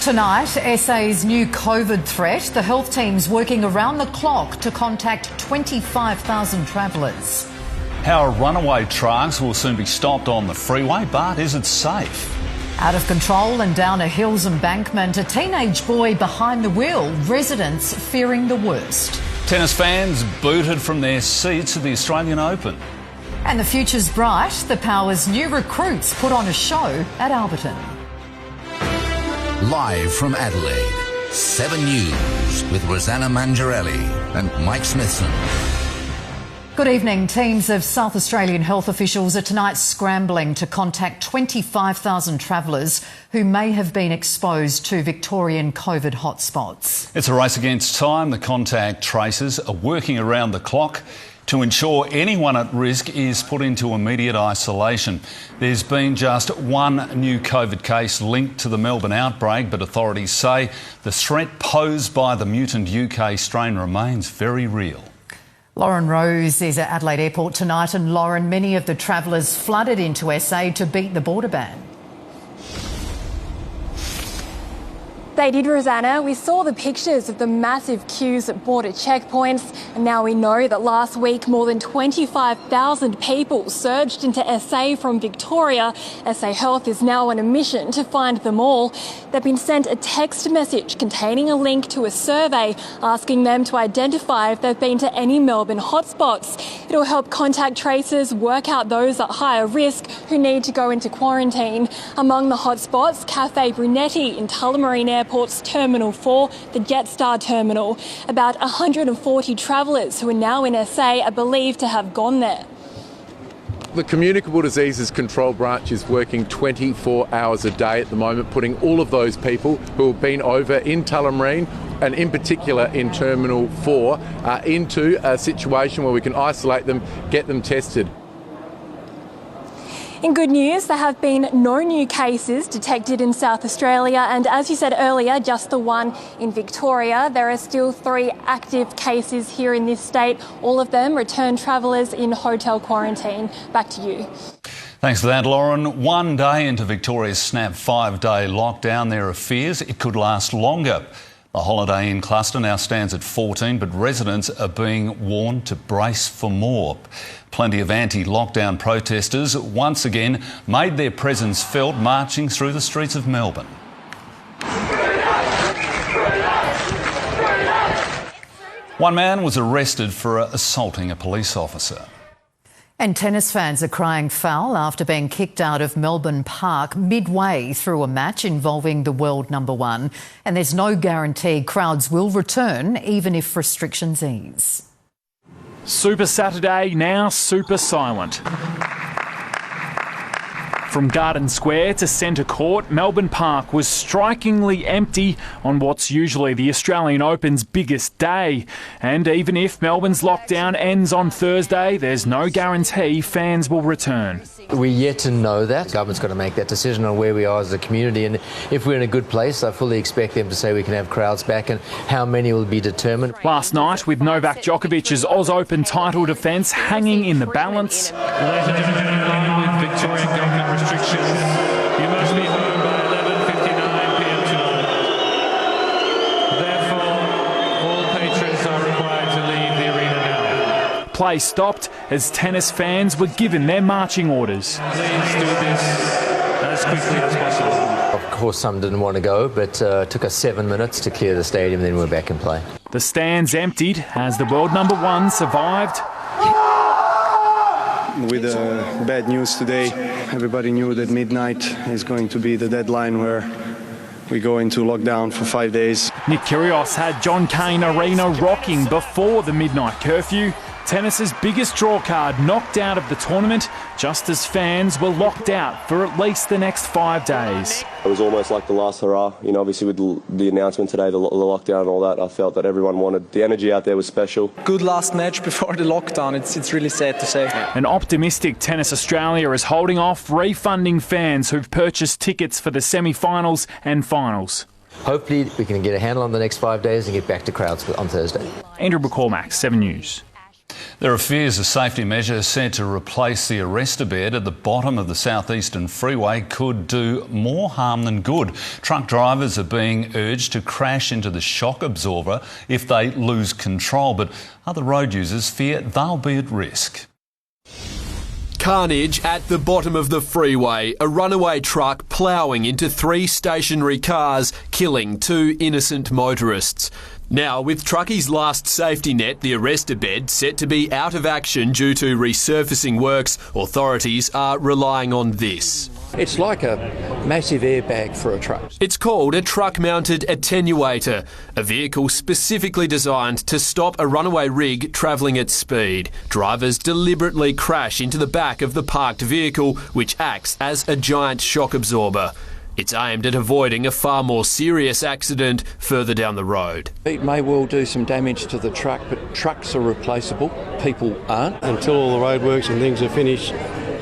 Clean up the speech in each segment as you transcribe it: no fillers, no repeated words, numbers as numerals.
Tonight, SA's new COVID threat. The health team's working around the clock to contact 25,000 travellers. How runaway trucks will soon be stopped on the freeway, but is it safe? Out of control and down a hills embankment, a teenage boy behind the wheel, residents fearing the worst. Tennis fans booted from their seats at the Australian Open. And the future's bright. The Power's new recruits put on a show at Alberton. Live from Adelaide, 7 News with Rosanna Mangiarelli and Mike Smithson. Good evening. Teams of South Australian health officials are tonight scrambling to contact 25,000 travellers who may have been exposed to Victorian COVID hotspots. It's a race against time. The contact tracers are working around the clock to ensure anyone at risk is put into immediate isolation. There's been just one new COVID case linked to the Melbourne outbreak, but authorities say the threat posed by the mutant UK strain remains very real. Lauren Rose is at Adelaide Airport tonight, and Lauren, many of the travellers flooded into SA to beat the border ban. They did, Rosanna. We saw the pictures of the massive queues at border checkpoints, and now we know that last week more than 25,000 people surged into SA from Victoria. SA Health is now on a mission to find them all. They've been sent a text message containing a link to a survey asking them to identify if they've been to any Melbourne hotspots. It'll help contact tracers work out those at higher risk who need to go into quarantine. Among the hotspots, Cafe Brunetti in Tullamarine Airport's Terminal 4, the Jetstar Terminal. About 140 travellers who are now in SA are believed to have gone there. The Communicable Diseases Control Branch is working 24 hours a day at the moment, putting all of those people who have been over in Tullamarine and in particular in Terminal 4 into a situation where we can isolate them, get them tested. In good news, there have been no new cases detected in South Australia, and as you said earlier, just the one in Victoria. There are still 3 active cases here in this state. All of them return travellers in hotel quarantine. Back to you. Thanks for that, Lauren. One day into Victoria's snap 5-day lockdown, there are fears it could last longer. The Holiday Inn cluster now stands at 14, but residents are being warned to brace for more. Plenty of anti-lockdown protesters once again made their presence felt, marching through the streets of Melbourne. One man was arrested for assaulting a police officer. And tennis fans are crying foul after being kicked out of Melbourne Park midway through a match involving the world #1. And there's no guarantee crowds will return, even if restrictions ease. Super Saturday, now super silent. From Garden Square to Centre Court, Melbourne Park was strikingly empty on what's usually the Australian Open's biggest day. And even if Melbourne's lockdown ends on Thursday, there's no guarantee fans will return. We're yet to know that. The government's got to make that decision on where we are as a community, and if we're in a good place, I fully expect them to say we can have crowds back, and how many will be determined. Last night, with Novak Djokovic's Oz Open title defence hanging in the balance. Ladies and gentlemen, with Victorian government restrictions, you must be home by 11:59 p.m. tonight. Therefore, all patrons are required to leave the arena now. Play stopped as tennis fans were given their marching orders. Please do this as quickly as possible. Of course, some didn't want to go, but it took us 7 minutes to clear the stadium, then we're back in play. The stands emptied as the world #1 survived. With bad news today, everybody knew that midnight is going to be the deadline where we go into lockdown for 5 days. Nick Kyrgios had John Cain Arena rocking before the midnight curfew. Tennis's biggest draw card knocked out of the tournament, just as fans were locked out for at least the next 5 days. It was almost like the last hurrah. You know, obviously with the announcement today, the lockdown and all that, I felt that everyone wanted. The energy out there was special. Good last match before the lockdown. It's really sad to say. An optimistic Tennis Australia is holding off refunding fans who've purchased tickets for the semi-finals and finals. Hopefully we can get a handle on the next 5 days and get back to crowds on Thursday. Andrew McCormack, 7 News. There are fears a safety measure set to replace the arrestor bed at the bottom of the southeastern freeway could do more harm than good. Truck drivers are being urged to crash into the shock absorber if they lose control, but other road users fear they'll be at risk. Carnage at the bottom of the freeway. A runaway truck ploughing into 3 stationary cars, killing 2 innocent motorists. Now, with truckies' last safety net, the arrestor bed, set to be out of action due to resurfacing works, authorities are relying on this. It's like a massive airbag for a truck. It's called a truck-mounted attenuator, a vehicle specifically designed to stop a runaway rig travelling at speed. Drivers deliberately crash into the back of the parked vehicle, which acts as a giant shock absorber. It's aimed at avoiding a far more serious accident further down the road. It may well do some damage to the truck, but trucks are replaceable, people aren't. Until all the roadworks and things are finished,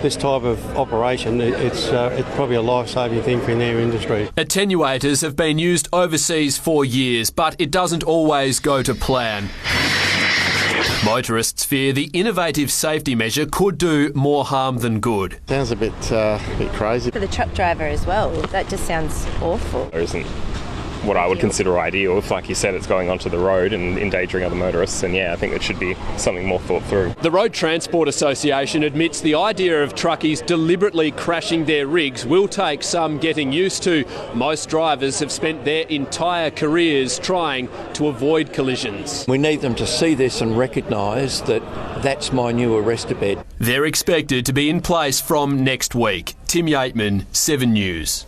this type of operation, it's probably a life-saving thing for their industry. Attenuators have been used overseas for years, but it doesn't always go to plan. Motorists fear the innovative safety measure could do more harm than good. Sounds a bit crazy. For the truck driver as well, that just sounds awful. There isn't what I would consider ideal. If, like you said, it's going onto the road and endangering other motorists, and I think it should be something more thought through. The Road Transport Association admits the idea of truckies deliberately crashing their rigs will take some getting used to. Most drivers have spent their entire careers trying to avoid collisions. We need them to see this and recognise that that's my new arrestor bed. They're expected to be in place from next week. Tim Yateman, 7 News.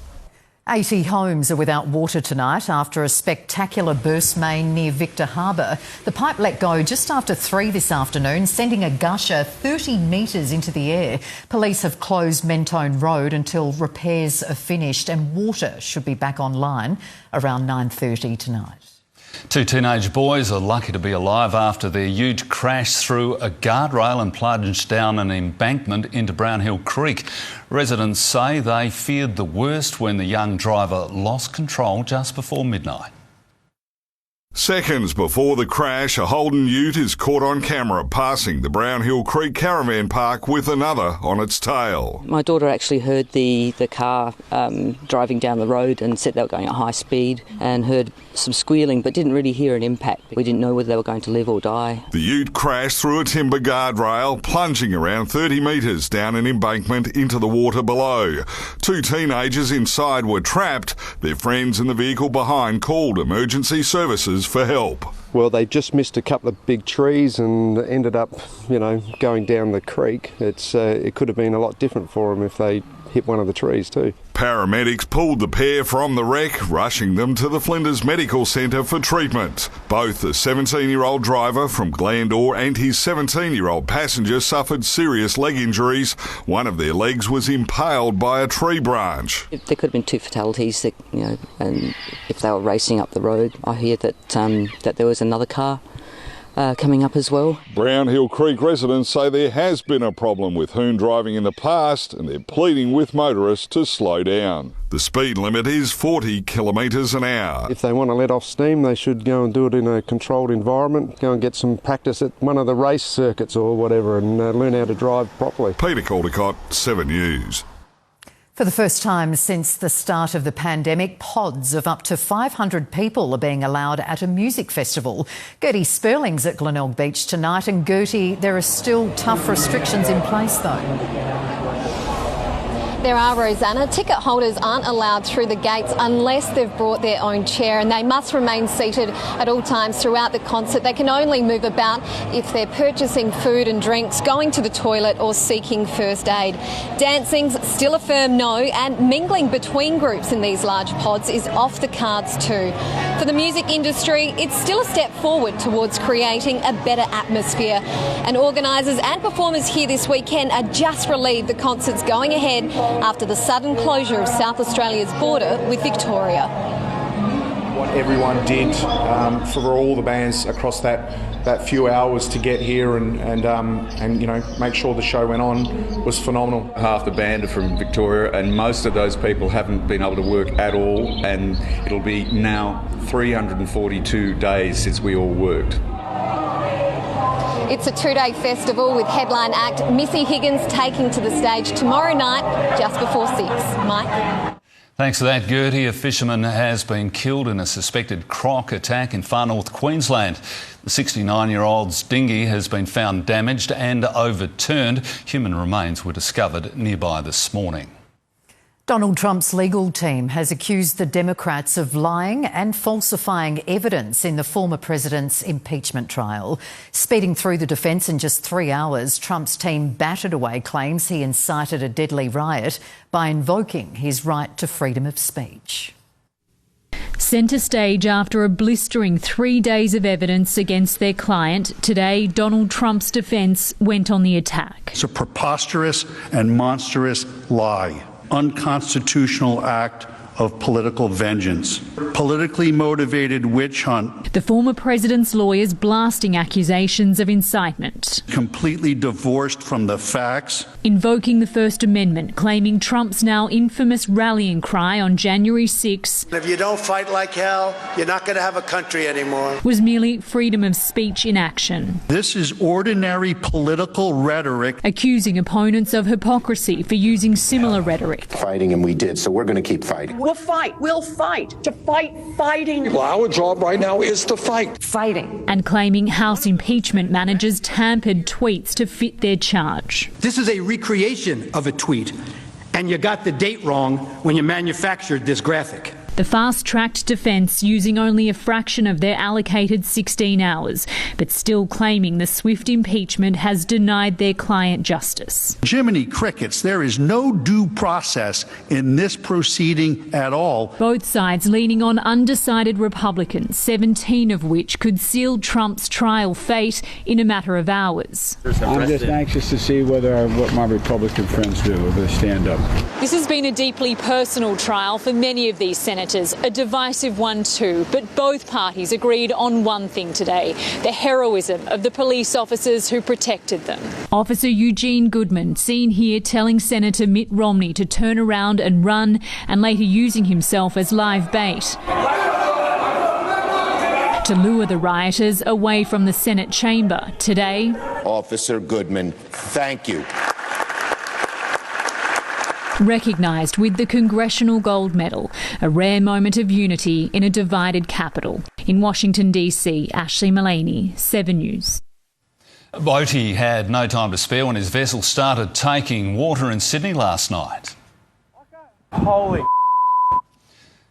80 homes are without water tonight after a spectacular burst main near Victor Harbour. The pipe let go just after 3 this afternoon, sending a gusher 30 metres into the air. Police have closed Mentone Road until repairs are finished, and water should be back online around 9:30 tonight. 2 teenage boys are lucky to be alive after their ute crashed through a guardrail and plunged down an embankment into Brown Hill Creek. Residents say they feared the worst when the young driver lost control just before midnight. Seconds before the crash, a Holden ute is caught on camera passing the Brown Hill Creek caravan park with another on its tail. My daughter actually heard the car driving down the road and said they were going at high speed, and heard some squealing but didn't really hear an impact. We didn't know whether they were going to live or die. The ute crashed through a timber guardrail, plunging around 30 metres down an embankment into the water below. 2 teenagers inside were trapped. Their friends in the vehicle behind called emergency services for help. Well, they just missed a couple of big trees and ended up, going down the creek. It could have been a lot different for them if they hit one of the trees too. Paramedics pulled the pair from the wreck, rushing them to the Flinders Medical Centre for treatment. Both the 17-year-old driver from Glandore and his 17-year-old passenger suffered serious leg injuries. One of their legs was impaled by a tree branch. There could have been 2 fatalities, and if they were racing up the road. I hear that there was another car coming up as well. Brown Hill Creek residents say there has been a problem with hoon driving in the past, and they're pleading with motorists to slow down. The speed limit is 40 kilometres an hour. If they want to let off steam, they should go and do it in a controlled environment, go and get some practice at one of the race circuits or whatever, and learn how to drive properly. Peter Caldecott, 7 News. For the first time since the start of the pandemic, pods of up to 500 people are being allowed at a music festival. Gertie Sperling's at Glenelg Beach tonight, and Gertie, there are still tough restrictions in place though. There are, Rosanna. Ticket holders aren't allowed through the gates unless they've brought their own chair, and they must remain seated at all times throughout the concert. They can only move about if they're purchasing food and drinks, going to the toilet or seeking first aid. Dancing's still a firm no, and mingling between groups in these large pods is off the cards too. For the music industry, it's still a step forward towards creating a better atmosphere. And organisers and performers here this weekend are just relieved the concert's going ahead after the sudden closure of South Australia's border with Victoria. What everyone did for all the bands across that few hours to get here and make sure the show went on was phenomenal. Half the band are from Victoria, and most of those people haven't been able to work at all, and it'll be now 342 days since we all worked. It's a two-day festival with headline act Missy Higgins taking to the stage tomorrow night just before 6. Mike? Thanks for that, Gertie. A fisherman has been killed in a suspected croc attack in far north Queensland. The 69-year-old's dinghy has been found damaged and overturned. Human remains were discovered nearby this morning. Donald Trump's legal team has accused the Democrats of lying and falsifying evidence in the former president's impeachment trial. Speeding through the defence in just 3 hours, Trump's team battered away claims he incited a deadly riot by invoking his right to freedom of speech. Centre stage after a blistering 3 days of evidence against their client, today Donald Trump's defence went on the attack. It's a preposterous and monstrous lie. Unconstitutional act of political vengeance. Politically motivated witch hunt. The former president's lawyers blasting accusations of incitement. Completely divorced from the facts. Invoking the First Amendment, claiming Trump's now infamous rallying cry on January 6 if you don't fight like hell, you're not going to have a country anymore. Was merely freedom of speech in action. This is ordinary political rhetoric. Accusing opponents of hypocrisy for using similar rhetoric. Fighting, and we did, so we're going to keep fighting. We'll fight. We'll fight. To fight, fighting. Well, our job right now is to fight. Fighting. And claiming House impeachment managers tampered tweets to fit their charge. This is a recreation of a tweet, and you got the date wrong when you manufactured this graphic. The fast-tracked defence using only a fraction of their allocated 16 hours, but still claiming the swift impeachment has denied their client justice. Jiminy crickets, there is no due process in this proceeding at all. Both sides leaning on undecided Republicans, 17 of which could seal Trump's trial fate in a matter of hours. I'm just anxious to see what my Republican friends do, whether they stand up. This has been a deeply personal trial for many of these senators. A divisive one too, but both parties agreed on one thing today, the heroism of the police officers who protected them. Officer Eugene Goodman, seen here telling Senator Mitt Romney to turn around and run, and later using himself as live bait to lure the rioters away from the Senate chamber. Today, Officer Goodman, thank you. Recognised with the Congressional Gold Medal, a rare moment of unity in a divided capital. In Washington, D.C., Ashley Mullaney, 7 News. A boatie had no time to spare when his vessel started taking water in Sydney last night. Holy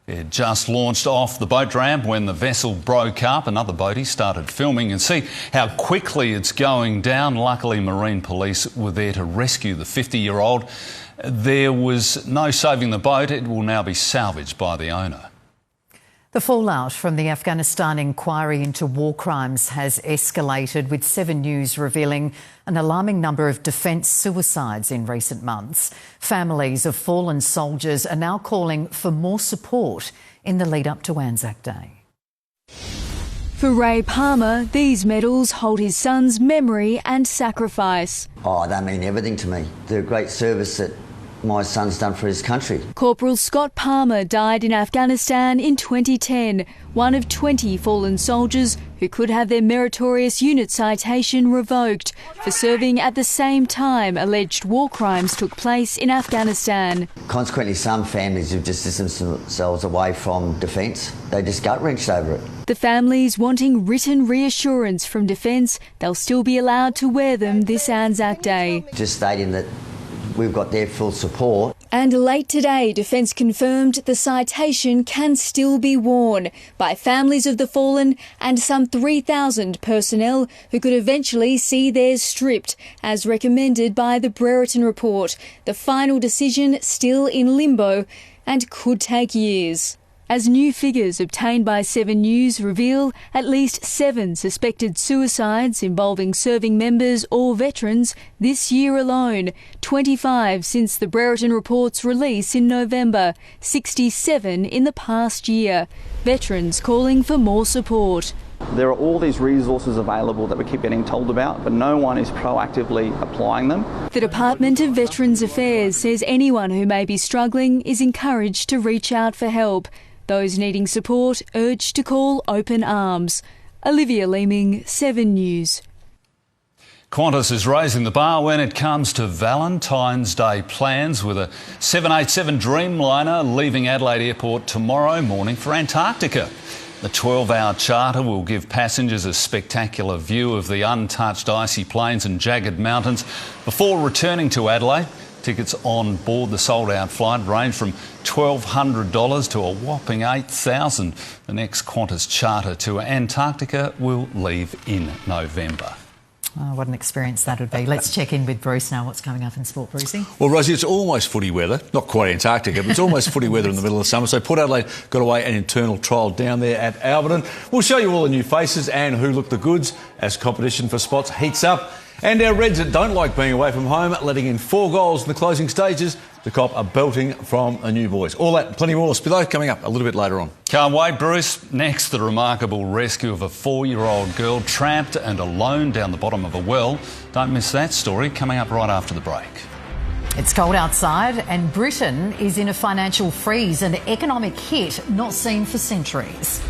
It just launched off the boat ramp when the vessel broke up. Another boatie started filming and see how quickly it's going down. Luckily, Marine Police were there to rescue the 50-year-old. There was no saving the boat. It will now be salvaged by the owner. The fallout from the Afghanistan inquiry into war crimes has escalated, with 7 News revealing an alarming number of defence suicides in recent months. Families of fallen soldiers are now calling for more support in the lead up to Anzac Day. For Ray Palmer, these medals hold his son's memory and sacrifice. Oh, they mean everything to me. They're a great service that my son's done for his country. Corporal Scott Palmer died in Afghanistan in 2010, one of 20 fallen soldiers who could have their meritorious unit citation revoked for serving at the same time alleged war crimes took place in Afghanistan. Consequently, some families have just distanced themselves away from defence. They just gut-wrenched over it. The families wanting written reassurance from Defence they'll still be allowed to wear them this Anzac Day. Just stating that we've got their full support. And late today, Defence confirmed the citation can still be worn by families of the fallen and some 3,000 personnel who could eventually see theirs stripped, as recommended by the Brereton report. The final decision still in limbo and could take years. As new figures obtained by 7 News reveal, at least 7 suspected suicides involving serving members or veterans this year alone, 25 since the Brereton report's release in November, 67 in the past year. Veterans calling for more support. There are all these resources available that we keep getting told about, but no one is proactively applying them. The Department of Veterans Affairs says anyone who may be struggling is encouraged to reach out for help. Those needing support urged to call open arms. Olivia Leeming, 7 News. Qantas is raising the bar when it comes to Valentine's Day plans, with a 787 Dreamliner leaving Adelaide Airport tomorrow morning for Antarctica. The 12-hour charter will give passengers a spectacular view of the untouched icy plains and jagged mountains before returning to Adelaide. Tickets on board the sold-out flight range from $1,200 to a whopping $8,000. The next Qantas charter to Antarctica will leave in November. Oh, what an experience that would be. Let's check in with Bruce now. What's coming up in sport, Brucey? Well, Rosie, it's almost footy weather. Not quite Antarctica, but it's almost footy weather in the middle of summer. So Port Adelaide got away an internal trial down there at Alberton. We'll show you all the new faces and who look the goods as competition for spots heats up. And our Reds that don't like being away from home, letting in 4 goals in the closing stages to cop a belting from the new boys. All that, plenty more below, coming up a little bit later on. Can't wait, Bruce. Next, the remarkable rescue of a 4-year-old girl trapped and alone down the bottom of a well. Don't miss that story, coming up right after the break. It's cold outside and Britain is in a financial freeze, an economic hit not seen for centuries.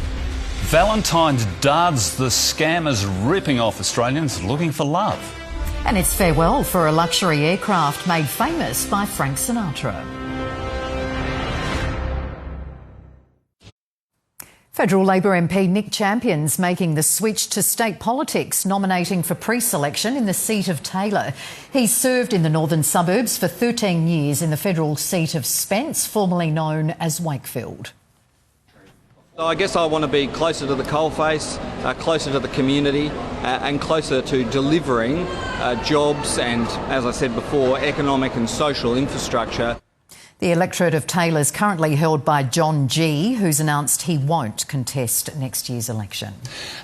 Valentine's duds, the scammers ripping off Australians looking for love. And it's farewell for a luxury aircraft made famous by Frank Sinatra. Federal Labor MP Nick Champion's making the switch to state politics, nominating for pre-selection in the seat of Taylor. He's served in the northern suburbs for 13 years in the federal seat of Spence, formerly known as Wakefield. I guess I want to be closer to the coalface, closer to the community and closer to delivering jobs and, as I said before, economic and social infrastructure. The electorate of Taylor is currently held by John Gee, who's announced he won't contest next year's election.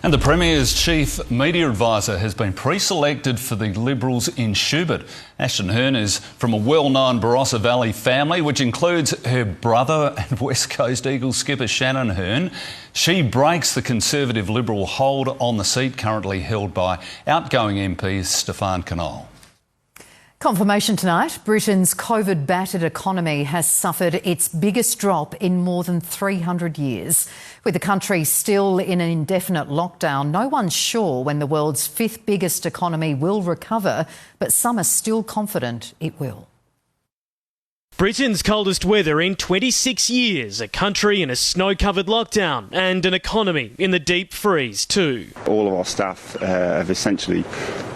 And the Premier's chief media advisor has been pre-selected for the Liberals in Schubert. Ashton Hearn is from a well-known Barossa Valley family, which includes her brother and West Coast Eagles skipper Shannon Hearn. She breaks the Conservative Liberal hold on the seat currently held by outgoing MP Stefan Knoll. Confirmation tonight, Britain's COVID-battered economy has suffered its biggest drop in more than 300 years. With the country still in an indefinite lockdown, no one's sure when the world's 5th biggest economy will recover, but some are still confident it will. Britain's coldest weather in 26 years, a country in a snow-covered lockdown and an economy in the deep freeze too. All of our staff have essentially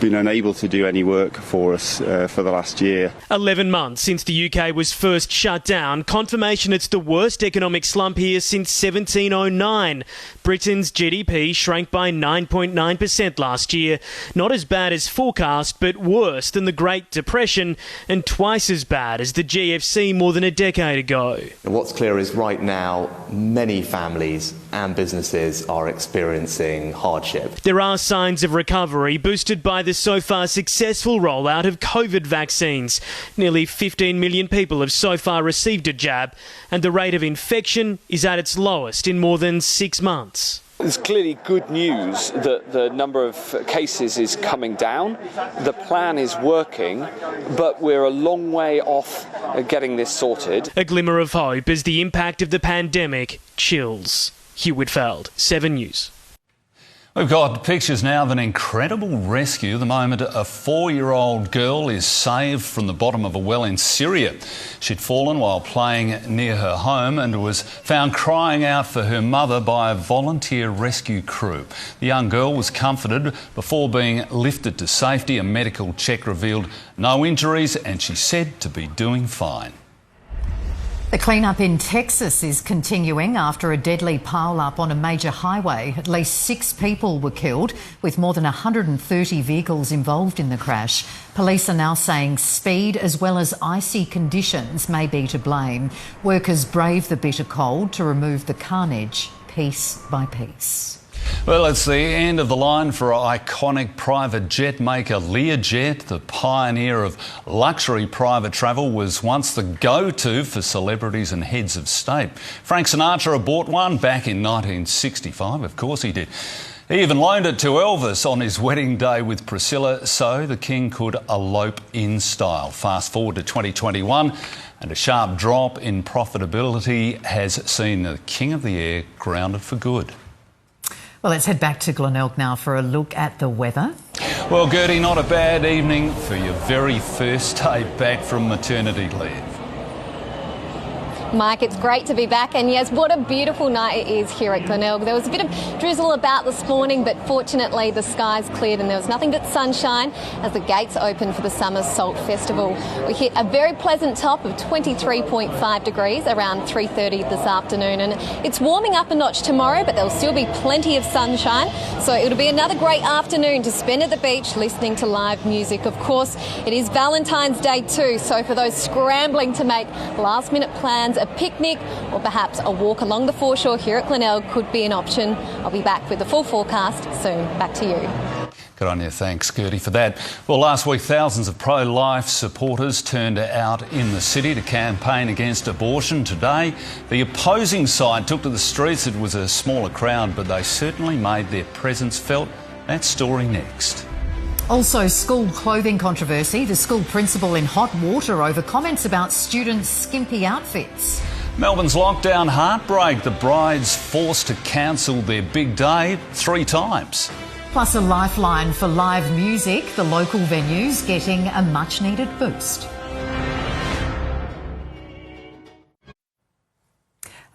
been unable to do any work for us for the last year. 11 months since the UK was first shut down, confirmation it's the worst economic slump here since 1709. Britain's GDP shrank by 9.9% last year. Not as bad as forecast, but worse than the Great Depression and twice as bad as the GFC more than a decade ago. What's clear is right now many families and businesses are experiencing hardship. There are signs of recovery boosted by the so far successful rollout of COVID vaccines. Nearly 15 million people have so far received a jab and the rate of infection is at its lowest in more than 6 months. There's clearly good news that the number of cases is coming down. The plan is working, but we're a long way off getting this sorted. A glimmer of hope as the impact of the pandemic chills. Hugh Whitfield, 7 News. We've got pictures now of an incredible rescue. The moment a 4-year-old girl is saved from the bottom of a well in Syria. She'd fallen while playing near her home and was found crying out for her mother by a volunteer rescue crew. The young girl was comforted before being lifted to safety. A medical check revealed no injuries and she's said to be doing fine. The clean-up in Texas is continuing after a deadly pile-up on a major highway. At least 6 people were killed, with more than 130 vehicles involved in the crash. Police are now saying speed as well as icy conditions may be to blame. Workers braved the bitter cold to remove the carnage piece by piece. Well, it's the end of the line for iconic private jet maker Learjet. The pioneer of luxury private travel was once the go-to for celebrities and heads of state. Frank Sinatra bought one back in 1965, of course he did. He even loaned it to Elvis on his wedding day with Priscilla so the king could elope in style. Fast forward to 2021 and a sharp drop in profitability has seen the king of the air grounded for good. Well, let's head back to Glenelg now for a look at the weather. Well, Gertie, not a bad evening for your very first day back from maternity leave. Mike, it's great to be back, and yes, what a beautiful night it is here at Glenelg. There was a bit of drizzle about this morning, but fortunately the skies cleared and there was nothing but sunshine as the gates opened for the Summer Salt Festival. We hit a very pleasant top of 23.5 degrees around 3:30 this afternoon, and it's warming up a notch tomorrow, but there'll still be plenty of sunshine, so it'll be another great afternoon to spend at the beach listening to live music. Of course, it is Valentine's Day too, so for those scrambling to make last-minute plans, a picnic or perhaps a walk along the foreshore here at Glenelg could be an option. I'll be back with the full forecast soon. Back to you. Good on you. Thanks, Gertie, for that. Well, last week, thousands of pro-life supporters turned out in the city to campaign against abortion. Today, the opposing side took to the streets. It was a smaller crowd, but they certainly made their presence felt. That story next. Also, school clothing controversy. The school principal in hot water over comments about students' skimpy outfits. Melbourne's lockdown heartbreak. The brides forced to cancel their big day 3 times. Plus a lifeline for live music. The local venues getting a much-needed boost.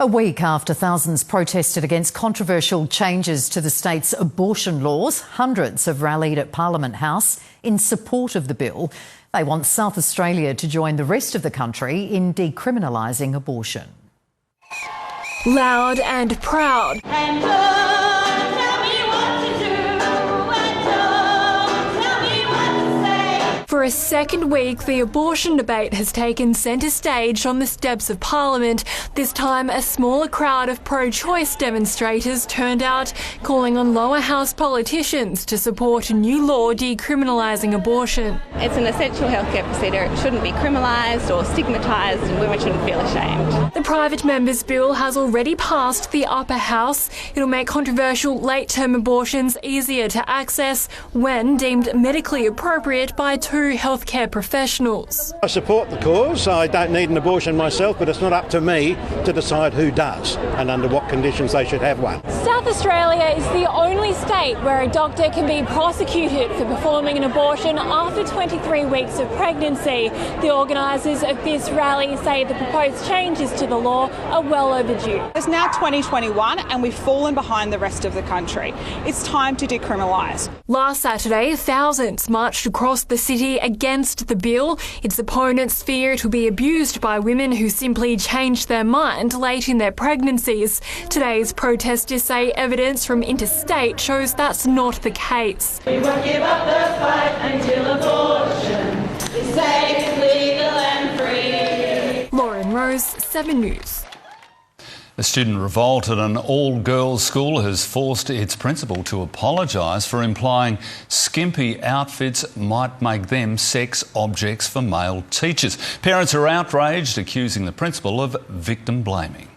A week after thousands protested against controversial changes to the state's abortion laws, hundreds have rallied at Parliament House in support of the bill. They want South Australia to join the rest of the country in decriminalising abortion. Loud and proud. For a second week, the abortion debate has taken centre stage on the steps of Parliament. This time, a smaller crowd of pro-choice demonstrators turned out, calling on lower house politicians to support a new law decriminalising abortion. It's an essential healthcare procedure. It shouldn't be criminalised or stigmatised, and women shouldn't feel ashamed. The private member's bill has already passed the upper house. It'll make controversial late-term abortions easier to access when deemed medically appropriate by two healthcare professionals. I support the cause. I don't need an abortion myself, but it's not up to me to decide who does and under what conditions they should have one. South Australia is the only state where a doctor can be prosecuted for performing an abortion after 23 weeks of pregnancy. The organisers of this rally say the proposed changes to the law are well overdue. It's now 2021 and we've fallen behind the rest of the country. It's time to decriminalise. Last Saturday, thousands marched across the city against the bill. Its opponents fear it will be abused by women who simply changed their mind late in their pregnancies. Today's protesters say evidence from interstate shows that's not the case. We won't give up the fight until abortion is safe, legal and free. Lauren Rose, 7 News. A student revolt at an all-girls school has forced its principal to apologise for implying skimpy outfits might make them sex objects for male teachers. Parents are outraged, accusing the principal of victim blaming.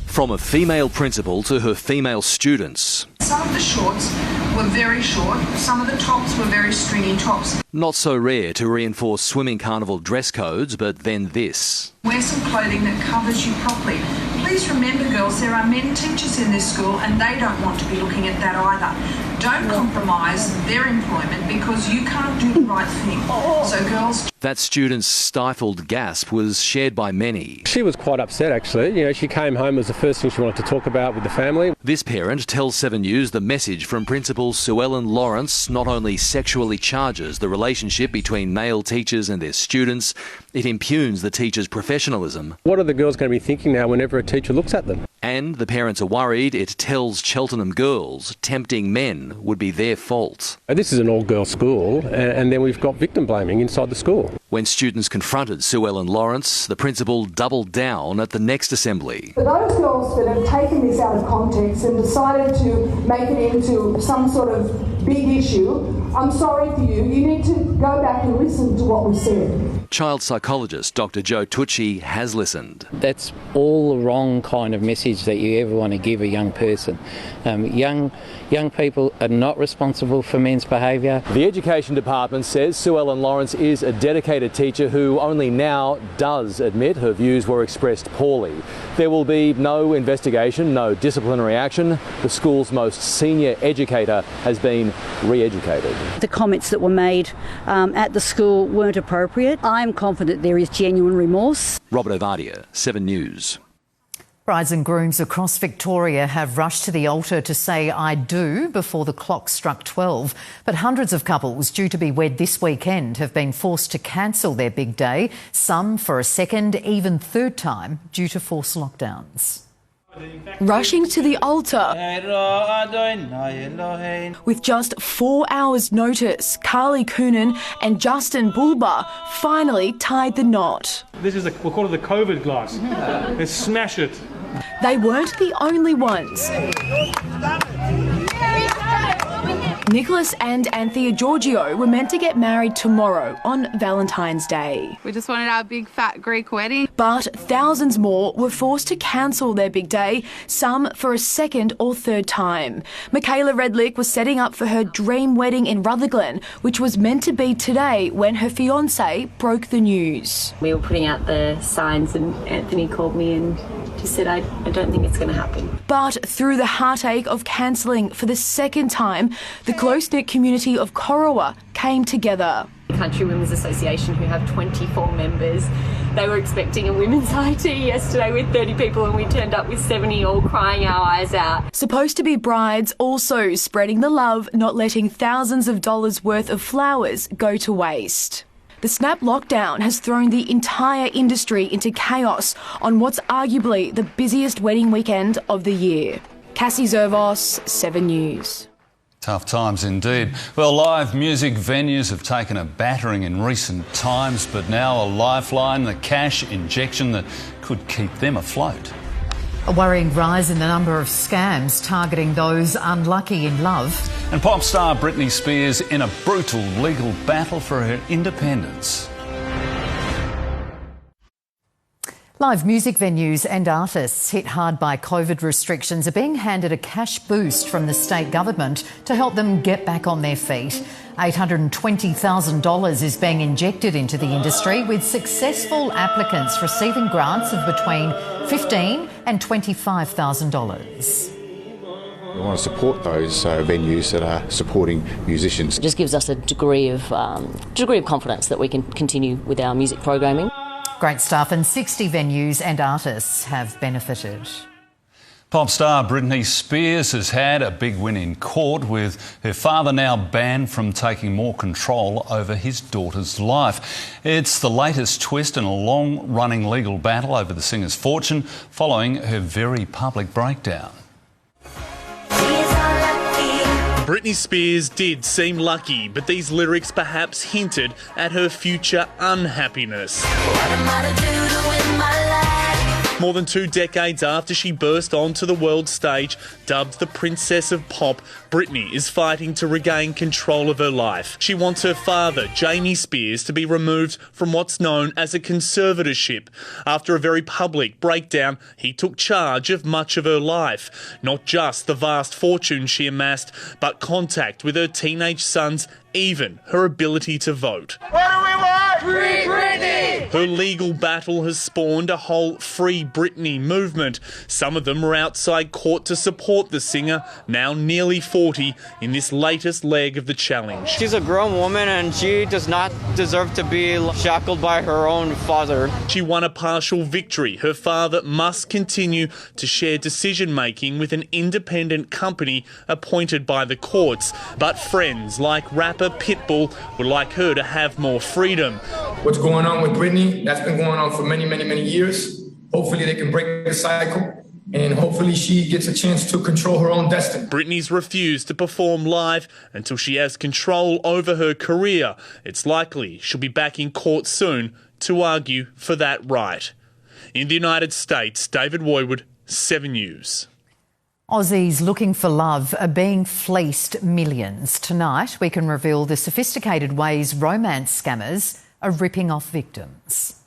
From a female principal to her female students. Some of the shorts were very short, some of the tops were very stringy tops. Not so rare to reinforce swimming carnival dress codes, but then this. Wear some clothing that covers you properly. Please remember, girls, there are men teachers in this school and they don't want to be looking at that either. Don't compromise their employment because you can't do the right thing. So, girls... That student's stifled gasp was shared by many. She was quite upset, actually. You know, she came home, as the first thing she wanted to talk about with the family. This parent tells 7 News the message from Principal Sue Ellen Lawrence not only sexually charges the relationship between male teachers and their students, it impugns the teacher's professionalism. What are the girls going to be thinking now whenever a teacher looks at them? And the parents are worried it tells Cheltenham girls tempting men would be their fault. This is an all-girls school, and then we've got victim blaming inside the school. When students confronted Sue Ellen Lawrence, the principal doubled down at the next assembly. For those girls that have taken this out of context and decided to make it into some sort of big issue, I'm sorry for you. You need to go back and listen to what we said. Child psychologist Dr Joe Tucci has listened. That's all the wrong kind of message that you ever want to give a young person. Young people are not responsible for men's behaviour. The Education Department says Sue Ellen Lawrence is a dedicated teacher who only now does admit her views were expressed poorly. There will be no investigation, no disciplinary action. The school's most senior educator has been re-educated. The comments that were made at the school weren't appropriate. I'm confident there is genuine remorse. Robert Ovadia, 7 News. Brides and grooms across Victoria have rushed to the altar to say I do before the clock struck 12. But hundreds of couples due to be wed this weekend have been forced to cancel their big day, some for a second, even third time, due to forced lockdowns. Rushing to the altar. With just 4 hours' notice, Carly Coonan and Justin Bulba finally tied the knot. This is we'll call it the COVID glass. Let's smash it. They weren't the only ones. Nicholas and Anthea Giorgio were meant to get married tomorrow on Valentine's Day. We just wanted our big fat Greek wedding. But thousands more were forced to cancel their big day, some for a second or third time. Michaela Redlick was setting up for her dream wedding in Rutherglen, which was meant to be today when her fiancé broke the news. We were putting out the signs and Anthony called me and just said, I don't think it's going to happen. But through the heartache of cancelling for the second time, the close-knit community of Corowa came together. The Country Women's Association, who have 24 members, they were expecting a women's IT yesterday with 30 people and we turned up with 70 all crying our eyes out. Supposed to be brides also spreading the love, not letting thousands of dollars worth of flowers go to waste. The snap lockdown has thrown the entire industry into chaos on what's arguably the busiest wedding weekend of the year. Cassie Zervos, 7 News. Tough times indeed. Well, live music venues have taken a battering in recent times, but now a lifeline, the cash injection that could keep them afloat. A worrying rise in the number of scams targeting those unlucky in love. And pop star Britney Spears in a brutal legal battle for her independence. Live music venues and artists hit hard by COVID restrictions are being handed a cash boost from the state government to help them get back on their feet. $820,000 is being injected into the industry, with successful applicants receiving grants of between $15,000 and $25,000. We want to support those venues that are supporting musicians. It just gives us a degree of confidence that we can continue with our music programming. Great stuff, and 60 venues and artists have benefited. Pop star Britney Spears has had a big win in court, with her father now banned from taking more control over his daughter's life. It's the latest twist in a long-running legal battle over the singer's fortune following her very public breakdown. Britney Spears did seem lucky, but these lyrics perhaps hinted at her future unhappiness. More than 2 decades after she burst onto the world stage, dubbed the Princess of Pop, Britney is fighting to regain control of her life. She wants her father, Jamie Spears, to be removed from what's known as a conservatorship. After a very public breakdown, he took charge of much of her life. Not just the vast fortune she amassed, but contact with her teenage sons, even her ability to vote. What do we want? Free Britney! Her legal battle has spawned a whole Free Britney movement. Some of them are outside court to support the singer, now nearly 40, in this latest leg of the challenge. She's a grown woman and she does not deserve to be shackled by her own father. She won a partial victory. Her father must continue to share decision-making with an independent company appointed by the courts. But friends like rapper Pitbull would like her to have more freedom. What's going on with Britney, that's been going on for many, many, many years. Hopefully they can break the cycle and hopefully she gets a chance to control her own destiny. Britney's refused to perform live until she has control over her career. It's likely she'll be back in court soon to argue for that right. In the United States, David Woywood, 7 News. Aussies looking for love are being fleeced millions. Tonight, we can reveal the sophisticated ways romance scammers are ripping off victims.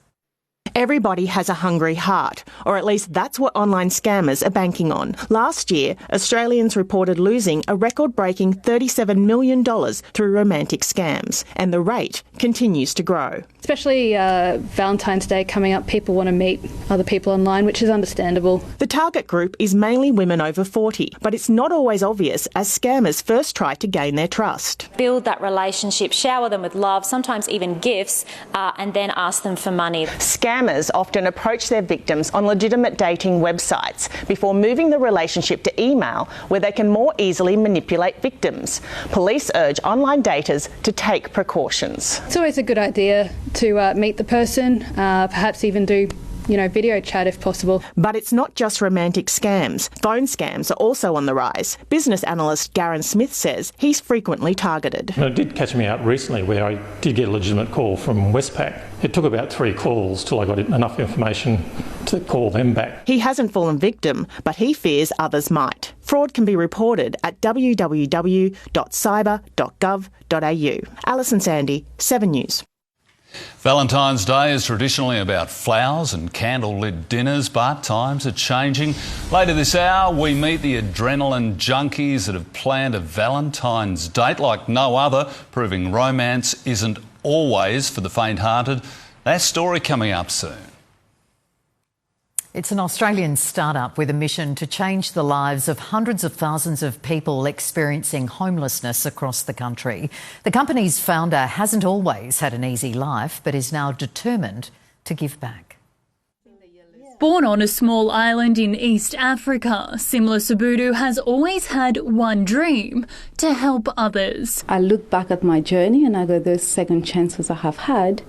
Everybody has a hungry heart, or at least that's what online scammers are banking on. Last year, Australians reported losing a record-breaking $37 million through romantic scams, and the rate continues to grow. Especially Valentine's Day coming up, people want to meet other people online, which is understandable. The target group is mainly women over 40, but it's not always obvious as scammers first try to gain their trust. Build that relationship, shower them with love, sometimes even gifts, and then ask them for money. Scammers often approach their victims on legitimate dating websites before moving the relationship to email, where they can more easily manipulate victims. Police urge online daters to take precautions. It's always a good idea to meet the person, perhaps even do video chat if possible. But it's not just romantic scams. Phone scams are also on the rise. Business analyst Gareth Smith says he's frequently targeted. It did catch me out recently where I did get a legitimate call from Westpac. It took about 3 calls till I got enough information to call them back. He hasn't fallen victim, but he fears others might. Fraud can be reported at www.cyber.gov.au. Alison Sandy, 7 News. Valentine's Day is traditionally about flowers and candle-lit dinners, but times are changing. Later this hour, we meet the adrenaline junkies that have planned a Valentine's date like no other, proving romance isn't always for the faint-hearted. That story coming up soon. It's an Australian startup with a mission to change the lives of hundreds of thousands of people experiencing homelessness across the country. The company's founder hasn't always had an easy life, but is now determined to give back. Born on a small island in East Africa, Simla Subudu has always had one dream: to help others. I look back at my journey and I go, those second chances I have had,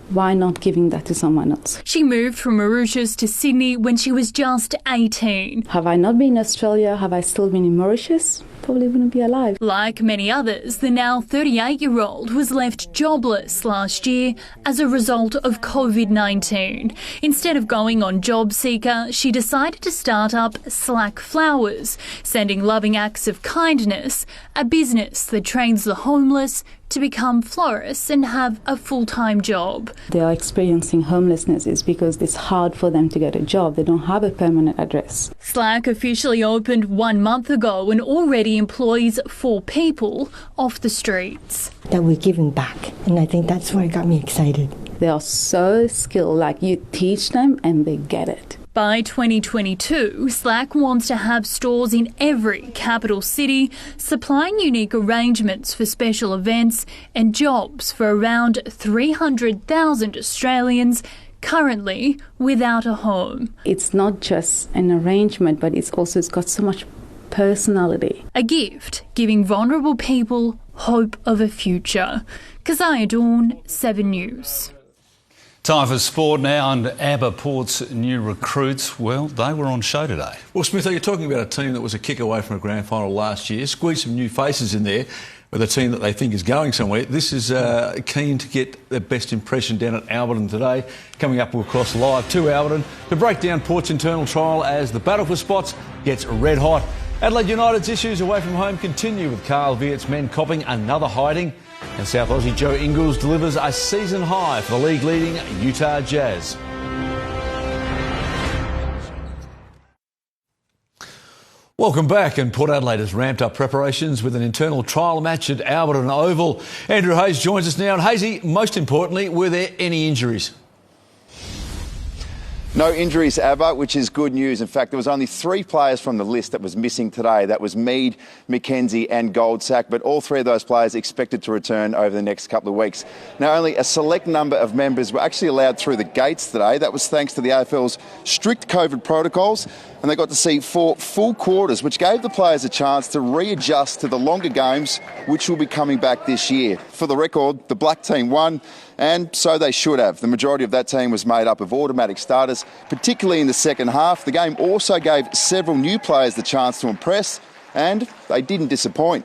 why not giving that to someone else? She moved from Mauritius to Sydney when she was just 18. Have I not been in Australia? Have I still been in Mauritius? Probably wouldn't be alive. Like many others, the now 38-year-old was left jobless last year as a result of COVID-19. Instead of going on Job Seeker, she decided to start up Slack Flowers, sending loving acts of kindness, a business that trains the homeless to become florists and have a full-time job. They are experiencing homelessness is because it's hard for them to get a job. They don't have a permanent address. Slack officially opened 1 month ago and already employs 4 people off the streets. That we're giving back, and I think that's what got me excited. They are so skilled, like you teach them and they get it. By 2022, Slack wants to have stores in every capital city, supplying unique arrangements for special events and jobs for around 300,000 Australians currently without a home. It's not just an arrangement, but it's got so much personality. A gift giving vulnerable people hope of a future. Keziah Dawn, 7 News. Time for sport now, and Harbour Port's new recruits, well, they were on show today. Well, Smith, you're talking about a team that was a kick away from a grand final last year, squeezed some new faces in there with a team that they think is going somewhere. This is keen to get their best impression down at Alberton today. Coming up, we'll cross live to Alberton to break down Port's internal trial as the battle for spots gets red hot. Adelaide United's issues away from home continue with Carl Viet's men copping another hiding. And South Aussie Joe Ingles delivers a season high for the league-leading Utah Jazz. Welcome back, and Port Adelaide has ramped up preparations with an internal trial match at Alberton Oval. Andrew Hayes joins us now. And Hazy, most importantly, were there any injuries? No injuries, Abba, which is good news. In fact, there was only 3 players from the list that was missing today. That was Mead, McKenzie and Goldsack, but all 3 of those players expected to return over the next couple of weeks. Now, only a select number of members were actually allowed through the gates today. That was thanks to the AFL's strict COVID protocols, and they got to see 4 full quarters, which gave the players a chance to readjust to the longer games, which will be coming back this year. For the record, the black team won, and so they should have. The majority of that team was made up of automatic starters, particularly in the second half. The game also gave several new players the chance to impress, and they didn't disappoint.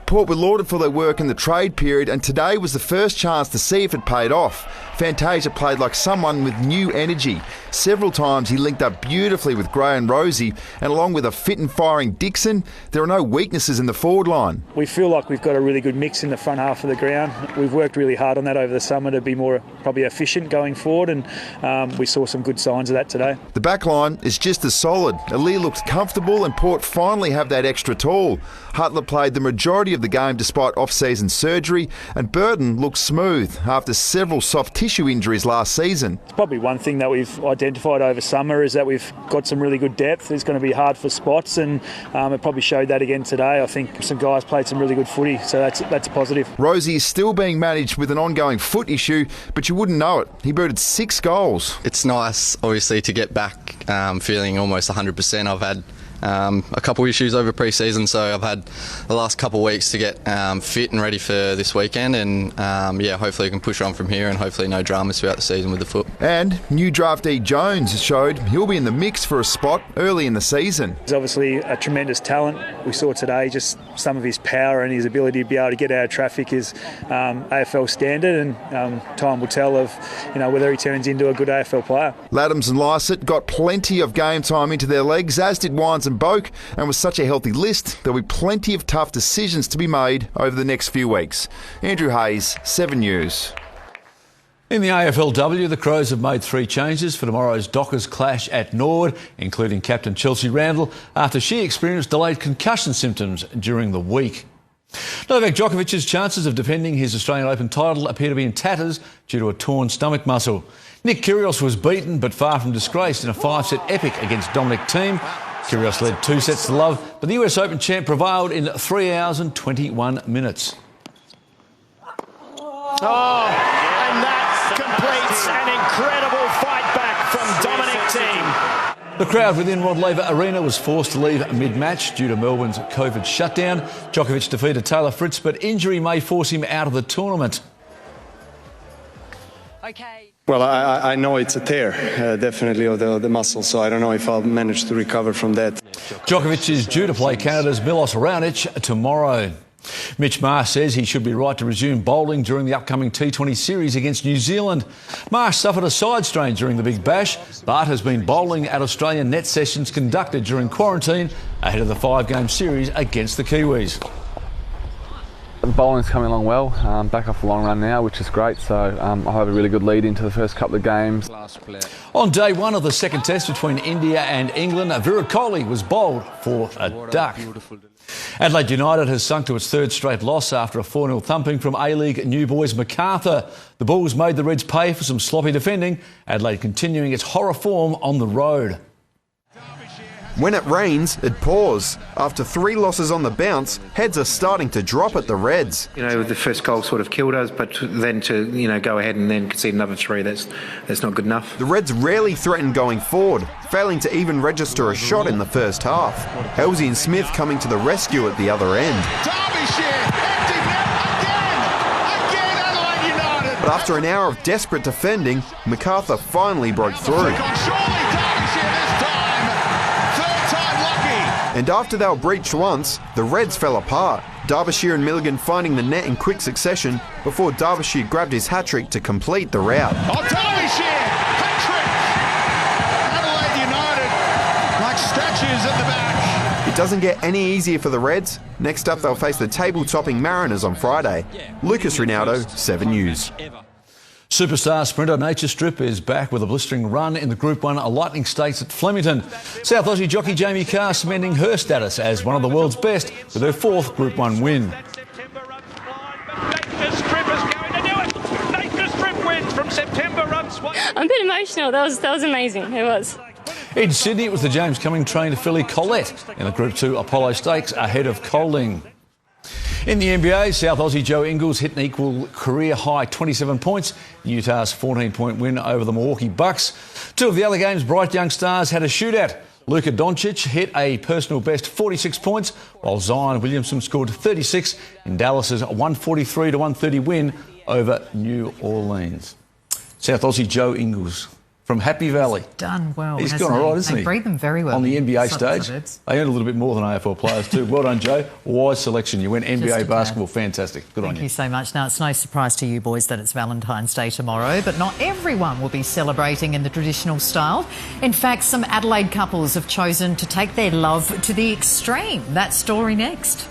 Port were lauded for their work in the trade period, and today was the first chance to see if it paid off. Fantasia played like someone with new energy. Several times he linked up beautifully with Gray and Rosie, and along with a fit and firing Dixon, there are no weaknesses in the forward line. We feel like we've got a really good mix in the front half of the ground. We've worked really hard on that over the summer to be more probably efficient going forward, and we saw some good signs of that today. The back line is just as solid. Ali looks comfortable and Port finally have that extra tall. Huttler played the majority of the game despite off-season surgery, and Burton looks smooth after several soft tissue injuries last season. It's probably one thing that we've identified over summer is that we've got some really good depth. It's going to be hard for spots, and it probably showed that again today. I think some guys played some really good footy, so that's a positive. Rosie is still being managed with an ongoing foot issue, but you wouldn't know it. He booted 6 goals. It's nice, obviously, to get back feeling almost 100%. I've had a couple issues over pre-season, so I've had the last couple of weeks to get fit and ready for this weekend, and hopefully I can push on from here, and hopefully no dramas throughout the season with the foot. And new draftee Jones showed he'll be in the mix for a spot early in the season. He's obviously a tremendous talent. We saw today just some of his power and his ability to be able to get out of traffic is AFL standard, and time will tell of whether he turns into a good AFL player. Laddams and Lysett got plenty of game time into their legs, as did Wines and Boak, and with such a healthy list, there'll be plenty of tough decisions to be made over the next few weeks. Andrew Hayes, 7 News. In the AFLW, the Crows have made 3 changes for tomorrow's Dockers clash at Nord, including captain Chelsea Randall, after she experienced delayed concussion symptoms during the week. Novak Djokovic's chances of defending his Australian Open title appear to be in tatters due to a torn stomach muscle. Nick Kyrgios was beaten but far from disgraced in a 5-set epic against Dominic Thiem. Kyrgios led 2 sets to love, but the US Open champ prevailed in 3 hours and 21 minutes. Oh, and that completes an incredible fight back from Dominic Thiem. The crowd within Rod Laver Arena was forced to leave mid-match due to Melbourne's COVID shutdown. Djokovic defeated Taylor Fritz, but injury may force him out of the tournament. Okay. Well, I know it's a tear, definitely, of the muscle, so I don't know if I'll manage to recover from that. Djokovic is due to play Canada's Milos Raonic tomorrow. Mitch Marsh says he should be right to resume bowling during the upcoming T20 series against New Zealand. Marsh suffered a side strain during the Big Bash, but has been bowling at Australian net sessions conducted during quarantine ahead of the 5-game series against the Kiwis. The bowling's coming along well, back off a long run now, which is great, so I have a really good lead into the first couple of games. On day 1 of the second test between India and England, Virat Kohli was bowled for a duck. Adelaide United has sunk to its 3rd straight loss after a 4-0 thumping from A-League new boys Macarthur. The Bulls made the Reds pay for some sloppy defending, Adelaide continuing its horror form on the road. When it rains, it pours. After 3 losses on the bounce, heads are starting to drop at the Reds. The first goal sort of killed us, but then to go ahead and then concede another 3, that's not good enough. The Reds rarely threaten going forward, failing to even register a shot in the first half. Elsie and Smith coming to the rescue at the other end. But after an hour of desperate defending, Macarthur finally broke through. And after they were breached once, the Reds fell apart. Derbyshire and Milligan finding the net in quick succession before Derbyshire grabbed his hat-trick to complete the rout. Oh, Derbyshire! Hat-trick! Adelaide United, like statues at the back. It doesn't get any easier for the Reds. Next up, they'll face the table-topping Mariners on Friday. Lucas Rinaldo, 7 News. Superstar sprinter Nature Strip is back with a blistering run in the Group 1 Lightning Stakes at Flemington. South Aussie jockey Jamie Carr cementing her status as one of the world's best with her 4th Group 1 win. Nature Strip is going to do it. Nature Strip wins from September runs. I'm a bit emotional. That was amazing. It was. In Sydney, it was the James Cumming trained filly Colette in the Group 2 Apollo Stakes ahead of Coling. In the NBA, South Aussie Joe Ingles hit an equal career-high 27 points in Utah's 14-point win over the Milwaukee Bucks. 2 of the other games, bright young stars had a shootout. Luka Doncic hit a personal best 46 points, while Zion Williamson scored 36 in Dallas's 143-130 win over New Orleans. South Aussie Joe Ingles. from Happy Valley. Done well. He's gone all right, isn't he? They breed them very well. On the NBA Suburbs. stage. They earned a little bit more than AFL players too. Well done, Joe. Wise selection. You went NBA basketball. Fantastic. Good on you. Thank you so much. Now, it's no surprise to you boys that it's Valentine's Day tomorrow, but not everyone will be celebrating in the traditional style. In fact, some Adelaide couples have chosen to take their love to the extreme. That story next.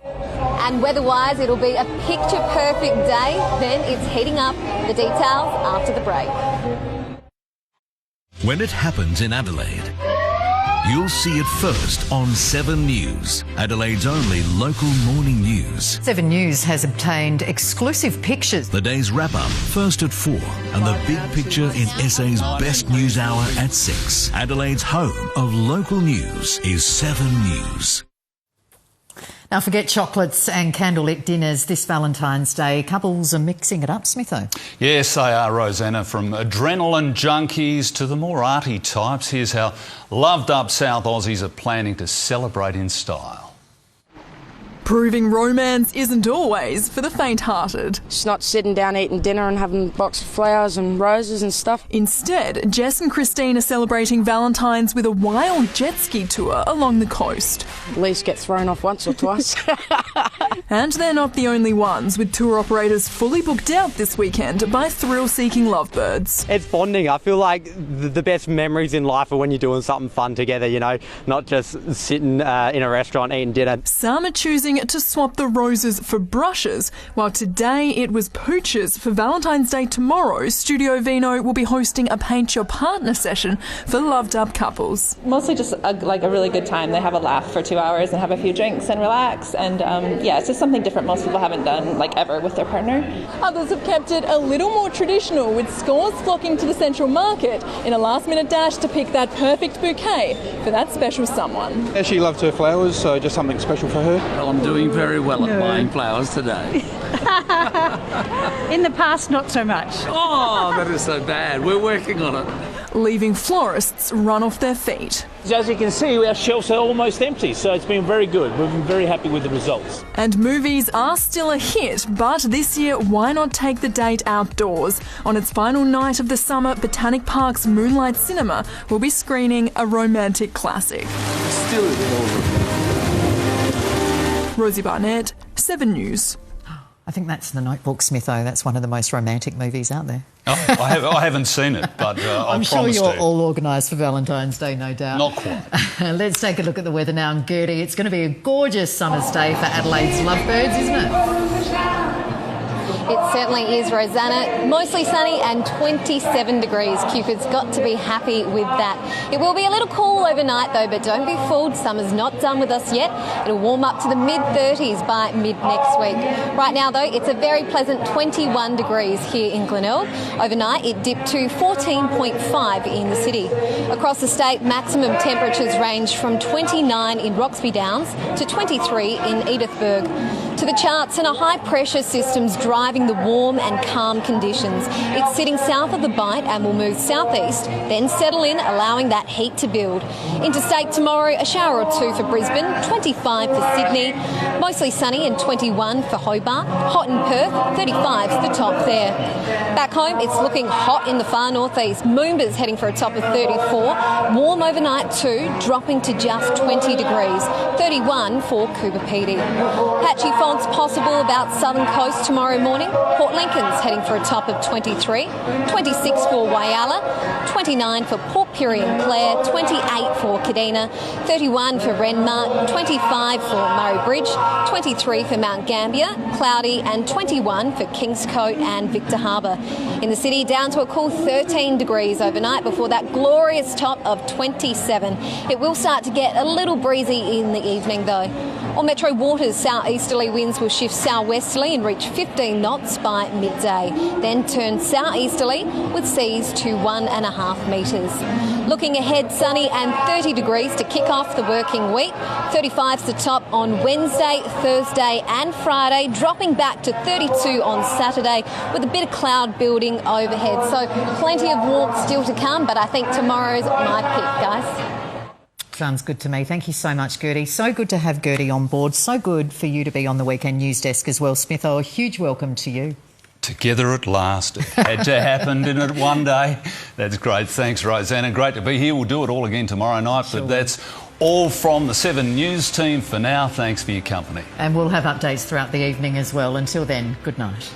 And weather-wise, it'll be a picture-perfect day. Then it's heating up. The details after the break. When it happens in Adelaide, you'll see it first on 7 News, Adelaide's only local morning news. 7 News has obtained exclusive pictures. The day's wrap-up, first at 4, and the big picture in SA's Best News Hour at 6. Adelaide's home of local news is 7 News. Now, forget chocolates and candlelit dinners this Valentine's Day. Couples are mixing it up, Smitho. Yes, they are, Rosanna. From adrenaline junkies to the more arty types, here's how loved-up South Aussies are planning to celebrate in style. Proving romance isn't always for the faint-hearted. It's not sitting down eating dinner and having a box of flowers and roses and stuff. Instead, Jess and Christine are celebrating Valentine's with a wild jet ski tour along the coast. At least get thrown off once or twice. And they're not the only ones, with tour operators fully booked out this weekend by thrill-seeking lovebirds. It's bonding. I feel like the best memories in life are when you're doing something fun together, you know, not just sitting in a restaurant eating dinner. Some are choosing to swap the roses for brushes, while today it was pooches. For Valentine's Day tomorrow, Studio Vino will be hosting a Paint Your Partner session for loved-up couples. Mostly just a really good time. They have a laugh for 2 hours and have a few drinks and relax. And it's just something different most people haven't done ever with their partner. Others have kept it a little more traditional, with scores flocking to the Central Market in a last-minute dash to pick that perfect bouquet for that special someone. Yeah, she loves her flowers, so just something special for her. Well, I'm doing very well at buying flowers today. In the past, not so much. Oh, that is so bad. We're working on it. Leaving florists run off their feet. As you can see, our shelves are almost empty, so it's been very good. We've been very happy with the results. And movies are still a hit, but this year, why not take the date outdoors? On its final night of the summer, Botanic Park's Moonlight Cinema will be screening a romantic classic. Still Rosie Barnett, 7 News. I think that's The Notebook, Smitho. That's one of the most romantic movies out there. Oh, I haven't seen it, but I'm sure you're all organised for Valentine's Day, no doubt. Not quite. Let's take a look at the weather now. And Gertie, it's going to be a gorgeous summer's day for Adelaide's lovebirds, isn't it? It certainly is, Rosanna. Mostly sunny and 27 degrees. Cupid's got to be happy with that. It will be a little cool overnight though, but don't be fooled. Summer's not done with us yet. It'll warm up to the mid-30s by mid-next week. Right now though, it's a very pleasant 21 degrees here in Glenelg. Overnight, it dipped to 14.5 in the city. Across the state, maximum temperatures range from 29 in Roxby Downs to 23 in Edithburgh. To the charts, and a high-pressure system's driving the warm and calm conditions. It's sitting south of the Bight and will move southeast, then settle in, allowing that heat to build. Interstate tomorrow, a shower or two for Brisbane, 25 for Sydney, mostly sunny and 21 for Hobart, hot in Perth, 35's the top there. Back home, it's looking hot in the far northeast. Moomba's heading for a top of 34, warm overnight too, dropping to just 20 degrees, 31 for Coober Pedy. Patchy fogs possible about southern coast tomorrow morning. Port Lincoln's heading for a top of 23, 26 for Whyalla, 29 for Port Pirie and Clare, 28 for Kadina, 31 for Renmark, 25 for Murray Bridge, 23 for Mount Gambier, cloudy, and 21 for Kingscote and Victor Harbour. In the city, down to a cool 13 degrees overnight before that glorious top of 27. It will start to get a little breezy in the evening though. On Metro Waters, southeasterly winds will shift southwesterly and reach 15 knots by midday, then turn southeasterly with seas to 1.5 metres. Looking ahead, sunny and 30 degrees to kick off the working week. 35's the top on Wednesday, Thursday and Friday, dropping back to 32 on Saturday with a bit of cloud building overhead. So plenty of warmth still to come, but I think tomorrow's my pick, guys. Sounds good to me. Thank you so much, Gertie. So good to have Gertie on board. So good for you to be on the Weekend News Desk as well. Smitho, a huge welcome to you. Together at last. It had to happen, didn't it, one day? That's great. Thanks, Rosanna. Great to be here. We'll do it all again tomorrow night, but that's all from the 7 News team for now. Thanks for your company. And we'll have updates throughout the evening as well. Until then, good night.